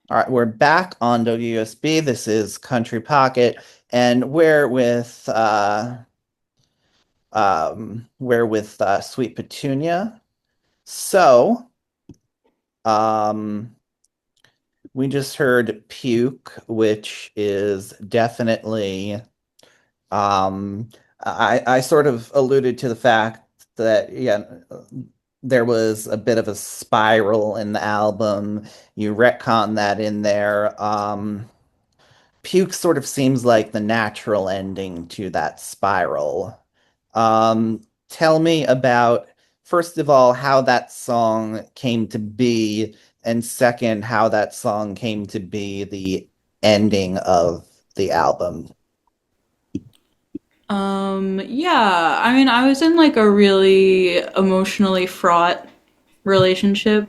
All right, we're back on WSB. This is Country Pocket, and we're with Sweet Petunia. So, um, we just heard Puke, which is definitely I sort of alluded to the fact that there was a bit of a spiral in the album. You retcon that in there. Puke sort of seems like the natural ending to that spiral. Tell me about, first of all, how that song came to be, and second, how that song came to be the ending of the album. Yeah, I mean, I was in like a really emotionally fraught relationship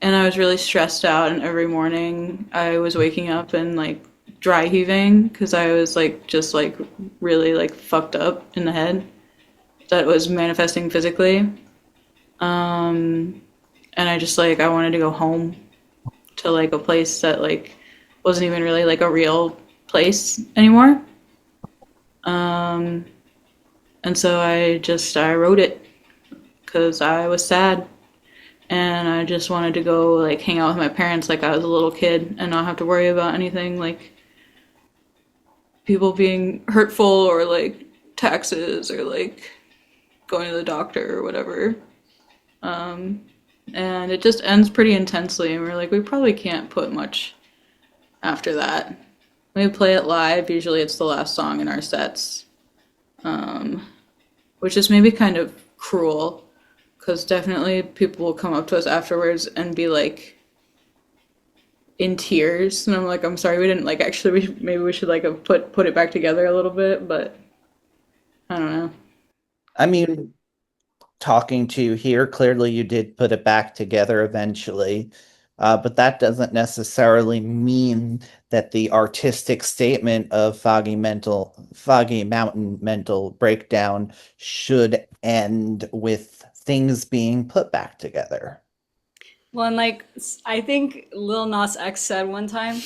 and I was really stressed out and every morning I was waking up and like dry heaving because I was like just like really like fucked up in the head that was manifesting physically. And I just like I wanted to go home to like a place that like wasn't even really like a real place anymore. And so I wrote it because I was sad and I just wanted to go like hang out with my parents like I was a little kid and not have to worry about anything like people being hurtful or like taxes or like going to the doctor or whatever. And it just ends pretty intensely and we're like we probably can't put much after that. When we play it live, usually it's the last song in our sets, which is maybe kind of cruel because definitely people will come up to us afterwards and be like in tears and I'm like I'm sorry we didn't like actually maybe we should like have put it back together a little bit but I don't know. I mean, talking to you here, clearly you did put it back together eventually. But that doesn't necessarily mean that the artistic statement of Foggy Mountain Mental Breakdown should end with things being put back together. Well, and like I think Lil Nas X said one time,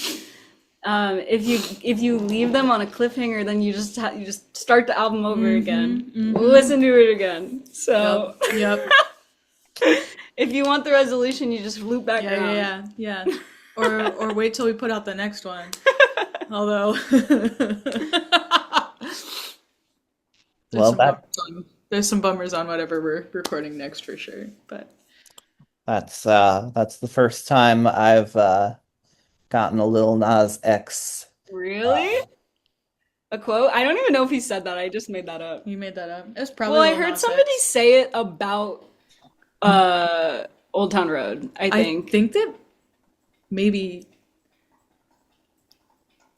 if you leave them on a cliffhanger, then you just start the album over again, listen to it again. Yep, So yep. if you want the resolution, you just loop back Yeah, around. yeah, yeah, yeah. Or wait till we put out the next one. Although there's Well, some bummers on there's some bummers on whatever we're recording next for sure. But that's the first time I've gotten a Lil Nas X. Really? A quote? I don't even know if he said that. I just made that up. you made that up. It's Well, probably I Lil heard Nas somebody X. say it about Old Town Road, I I think. think that maybe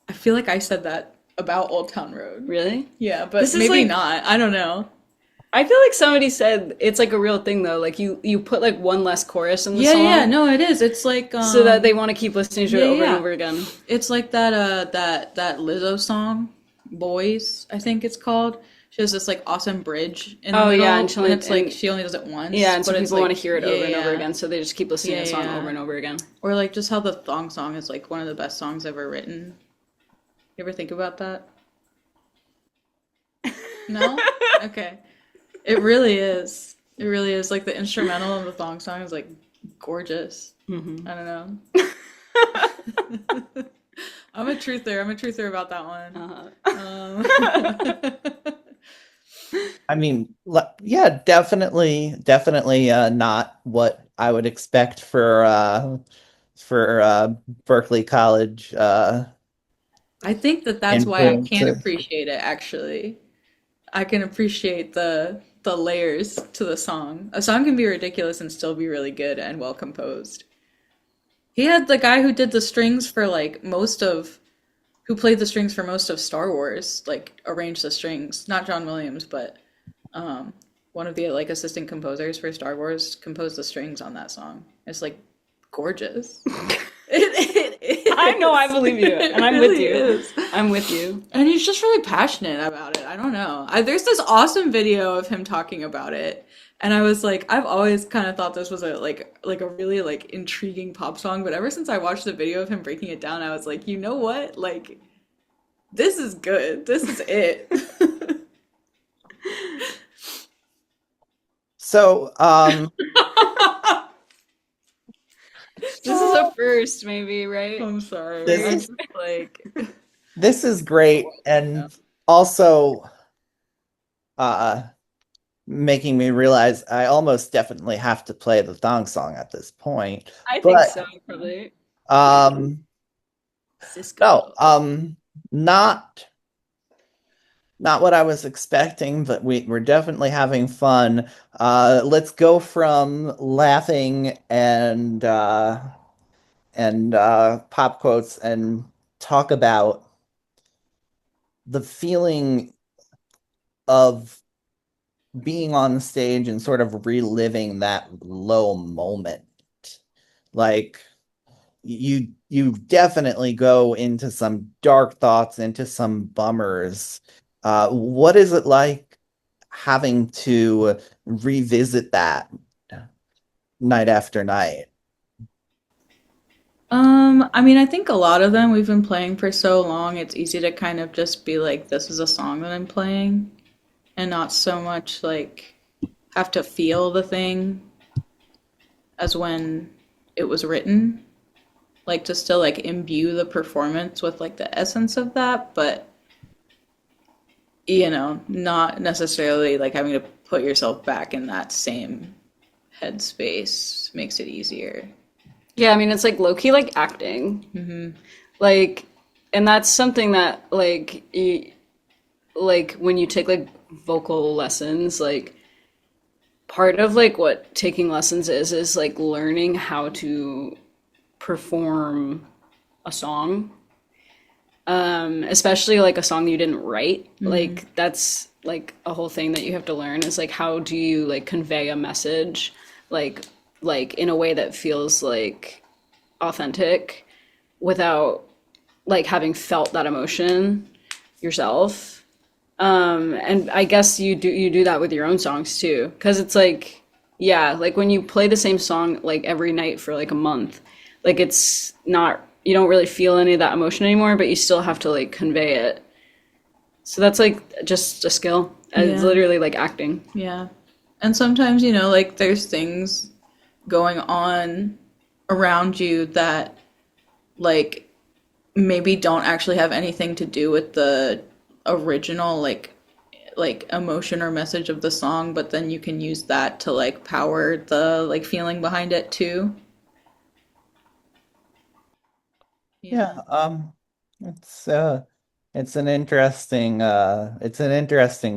I feel like I said that about Old Town Road. Really? Yeah, This but is maybe like not. I don't know. I feel like somebody said it's like a real thing though. Like you put like one less chorus in the Yeah, yeah, song no, it is. It's like so that they want to keep listening to yeah, it over and yeah. over again. It's like that that Lizzo song, Boys, I think it's called. She has this like awesome bridge in the Oh yeah, middle, and it's like and she only does it once, yeah, and so but it's people want like to hear it yeah, over and over yeah, again, so they just keep listening yeah, to the song over yeah. and over again. Or like just how the thong song is like one of the best songs ever written. You ever think about that? No? Okay. It really is. It really is. Like the instrumental of the thong song is like gorgeous. I don't know. I'm a truther. I'm a truther about that one. I mean, yeah, definitely not what I would expect for Berkeley College I think that that's why I can influences. appreciate it actually. I can appreciate the layers to the song. A song can be ridiculous and still be really good and well composed. He had the guy who did the strings for like most of who played the strings for most of Star Wars, like arranged the strings. Not John Williams, but one of the like assistant composers for Star Wars composed the strings on that song. It's like gorgeous. I It know, I is. believe you, and It I'm with really you. is. I'm with you. And he's just really passionate about it. I don't know. There's this awesome video of him talking about it. And I was like, I've always kind of thought this was a really like intriguing pop song, but ever since I watched the video of him breaking it down, I was like, you know what? Like this is good. This is it. So, This is a first, maybe, right? I'm sorry. this I First. just like this is great, yeah. and also uh making me realize I almost definitely have to play the thong song at this point. I think But so, probably. um no, Cisco. not not what I was expecting, but we're definitely having fun. Let's go from laughing and pop quotes and talk about the feeling of being on stage and sort of reliving that low moment. Like you definitely go into some dark thoughts, into some bummers. What is it like having to revisit that night after night? I mean, I think a lot of them we've been playing for so long, it's easy to kind of just be like, this is a song that I'm playing, and not so much like have to feel the thing as when it was written. Like to still like imbue the performance with like the essence of that, but not necessarily like having to put yourself back in that same headspace makes it easier. Yeah, I mean, it's like low key like acting. Like, and that's something that like when you take like vocal lessons, like part of like what taking lessons is like learning how to perform a song, especially like a song you didn't write. Like that's like a whole thing that you have to learn is like how do you like convey a message like like in a way that feels like authentic without like having felt that emotion yourself. And I guess you do that with your own songs too, because it's like, yeah, like when you play the same song like every night for like a month, like it's not you don't really feel any of that emotion anymore, but you still have to like convey it. So that's like just a skill. It's Yeah. literally like acting. Yeah. And sometimes, like there's things going on around you that like maybe don't actually have anything to do with the original like emotion or message of the song, but then you can use that to like power the like feeling behind it too. Yeah, Yeah. it's it's an interesting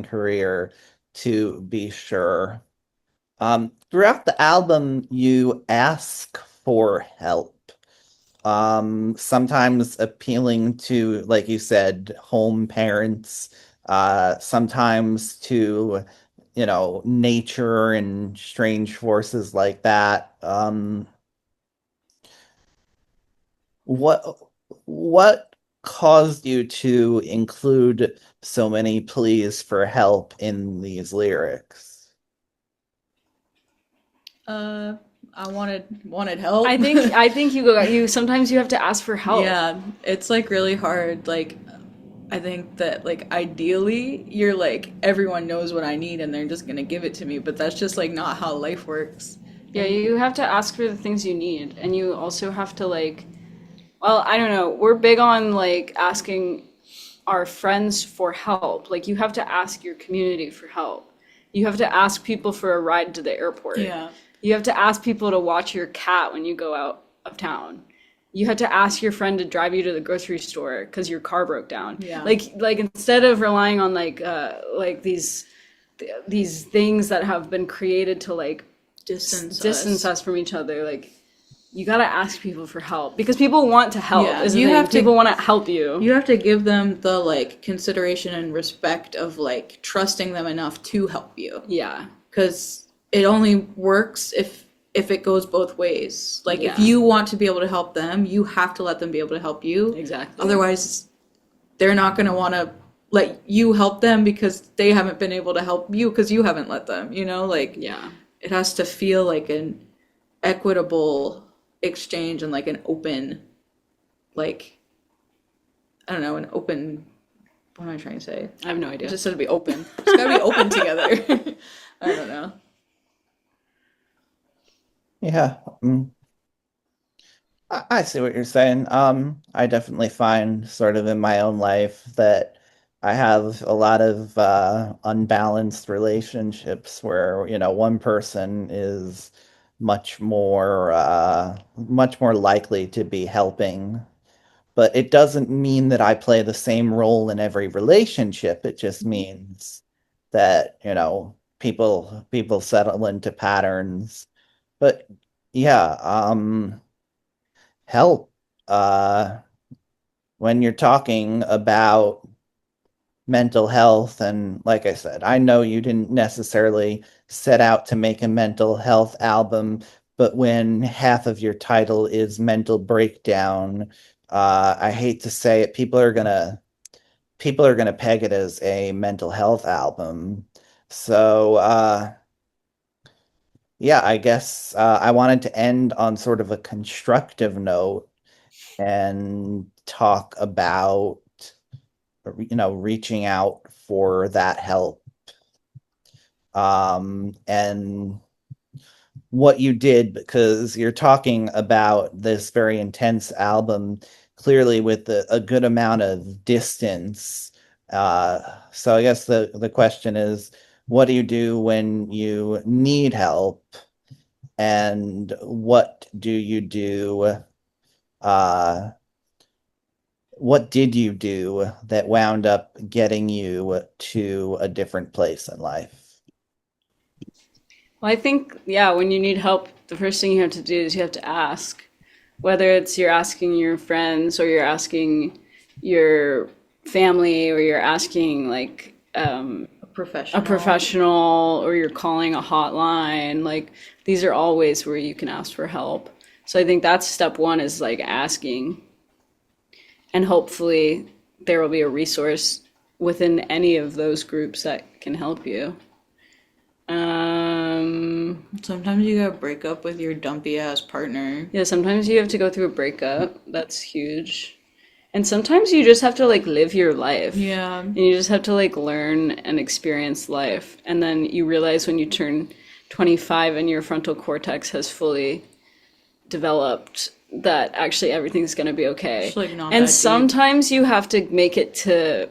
career to be sure. Throughout the album, you ask for help. Sometimes appealing to, like you said, home parents, sometimes to, nature and strange forces like that. What what caused you to include so many pleas for help in these lyrics? Uh, I wanted help. I think you sometimes you have to ask for help. Yeah, it's like really hard. Like I think that like ideally you're like everyone knows what I need and they're just gonna give it to me, but that's just like not how life works. Yeah, you have to ask for the things you need, and you also have to like, well, I don't know. We're big on like asking our friends for help. Like you have to ask your community for help. You have to ask people for a ride to the airport. Yeah. You have to ask people to watch your cat when you go out of town. You have to ask your friend to drive you to the grocery store because your car broke down. Yeah. Like instead of relying on like these things that have been created to like distance us from each other, like you gotta ask people for help because people want to help. Yeah, Is the you thing. have to- People want to help you. You have to give them the like consideration and respect of like trusting them enough to help you. Yeah. Because it only works if it goes both ways. Like if Yeah. you want to be able to help them, you have to let them be able to help you. Exactly. Otherwise, they're not going to want to let you help them because they haven't been able to help you because you haven't let them, you know? Like Yeah. it has to feel like an equitable exchange and like an open, like, I don't know, an open, what am I trying to say? I have no It idea. just said to be open. It's gotta be open together. I don't know. Yeah. I see what you're saying. I definitely find sort of in my own life that I have a lot of unbalanced relationships where, one person is much more likely to be helping. But it doesn't mean that I play the same role in every relationship. It just means that, people settle into patterns. But yeah, help. Uh, when you're talking about mental health, and like I said, I know you didn't necessarily set out to make a mental health album, but when half of your title is mental breakdown, I hate to say it, people are gonna peg it as a mental health album. So yeah, I guess I wanted to end on sort of a constructive note and talk about reaching out for that help, and what you did, because you're talking about this very intense album clearly with a good amount of distance. So I guess the question is, what do you do when you need help, and uh what did you do that wound up getting you to a different place in life? Well, I think, yeah, when you need help, the first thing you have to do is you have to ask. Whether it's you're asking your friends or you're asking your family or you're asking like A a professional. professional or you're calling a hotline, like these are all ways where you can ask for help. So I think that's step one is like asking. And hopefully there will be a resource within any of those groups that can help you. Sometimes you gotta break up with your dumpy ass partner. Yeah, sometimes you have to go through a breakup. That's huge. And sometimes you just have to like live your life. Yeah. And you just have to like learn and experience life. And then you realize when you turn 25 and your frontal cortex has fully developed that actually everything's going to be It's okay. like not And that deep. sometimes you have to make it to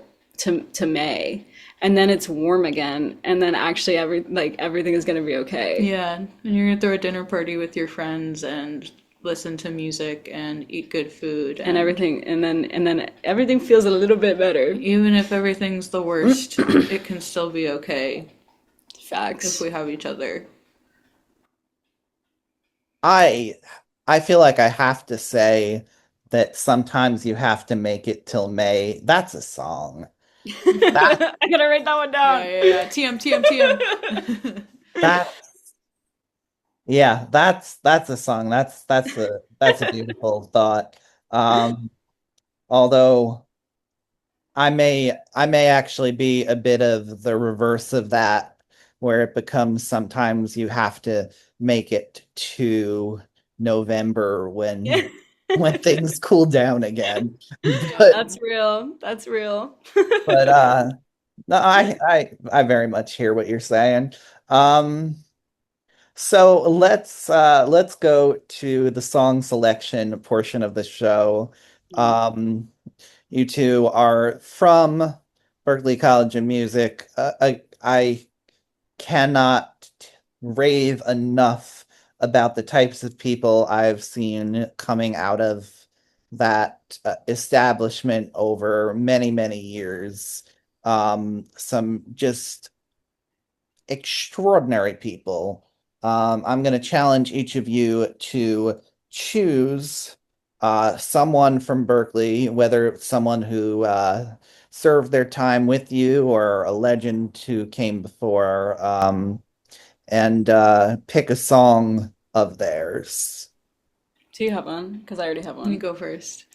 May and then it's warm again and then actually everything is going to be okay. Yeah. And you're gonna throw a dinner party with your friends and listen to music and eat good food And and everything and then everything feels a little bit better. even if everything's the worst, it can still be okay if Facts. we have each other. I I feel like I have to say that sometimes you have to make it till May. That's a song. That I gotta write that one Yeah, down. yeah, yeah. TM, TM, TM. that yeah, that's a song. That's a beautiful thought. Um, although I may actually be a bit of the reverse of that, where it becomes sometimes you have to make it to November Yeah. when things cool down again. But That's real. That's real. but no, I very much hear what you're saying. Um, so let's go to the song selection portion of the show. Um, you two are from Berklee College of Music. I cannot rave enough about the types of people I've seen coming out of that establishment over many, many years. Some just extraordinary people. I'm going to challenge each of you to choose someone from Berkeley, whether it's someone who served their time with you or a legend who came before, and pick a song of theirs. Do you have one? Because I already have You one. go first.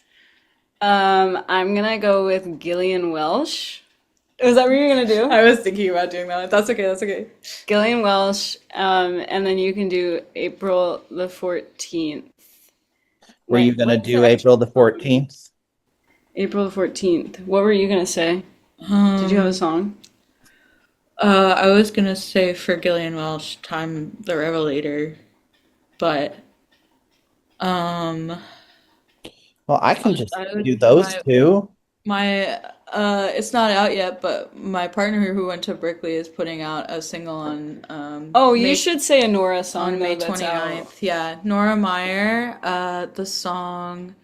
I'm gonna go with Gillian Welsh. Was that what you were gonna do? I was thinking about doing that. That's okay. That's okay. Gillian Welsh, and then you can do April the 14th. Were you Wait, gonna what is the do April actual the song? 14th? April the 14th. What were you gonna say? Did you have a Um, song? I was gonna say for Gillian Welch, Time the Revelator, but um, Well, I can just I do would those two. my it's not out yet, but my partner who went to Berkeley is putting out a single on Oh, you May should say a Nora on song though May that's out. 29th. Yeah, Nora Meyer. The song.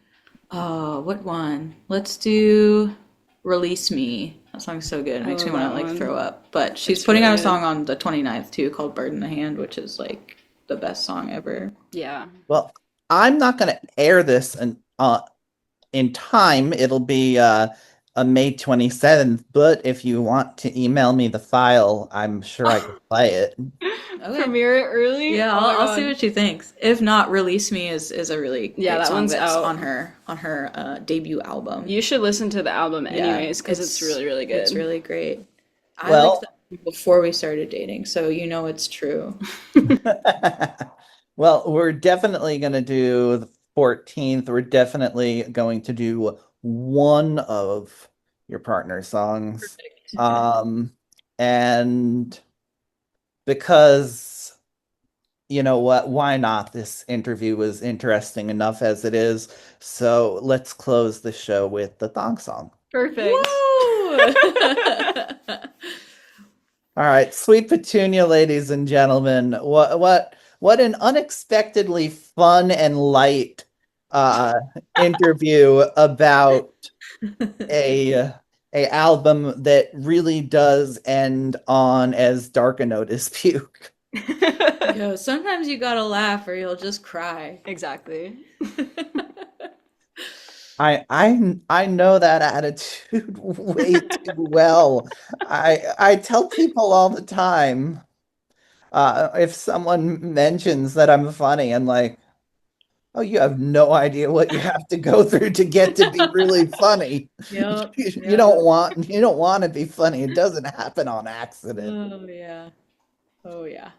What one? Let's do Release Me. That song's so good. It I makes me love want to that like one. throw up. But she's It's putting really out a good. song on the 29th too called Bird in the Hand, which is like the best song ever. Yeah. Well, I'm not gonna air this in time. It'll be a May 27th, but if you want to email me the file, I'm sure I could play it. Okay. Premiere it early? Yeah, Oh my I'll see god. what she thinks. If not, Release Me is a really Yeah, great that song one's that's out. on her debut album. You should listen to the album Yeah, anyways, because it's really, really it's good. really great. I liked Well, that before we started dating, so you know it's true. well, we're definitely going to do the 14th. We're definitely going to do one of your partner songs. Um, and because you know what, why not? This interview was interesting enough as it is. So let's close the show with the thong song. Perfect. Woo! All right, Sweet Petunia, ladies and gentlemen. What an unexpectedly fun and light uh interview about a a album that really does end on as dark a note as puke. Yo, sometimes you gotta laugh or you'll just cry. Exactly. I know that attitude way too well. I tell people all the time, if someone mentions that I'm funny, I'm like, oh, you have no idea what you have to go through to get to be really funny. Yep, You yep. don't want to be funny. It doesn't happen on accident. Oh yeah. Oh yeah.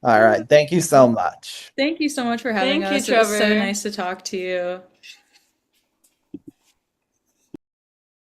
All right. Thank you so much. Thank you so much for having Thank you, us. It was so Trevor. nice to talk to you.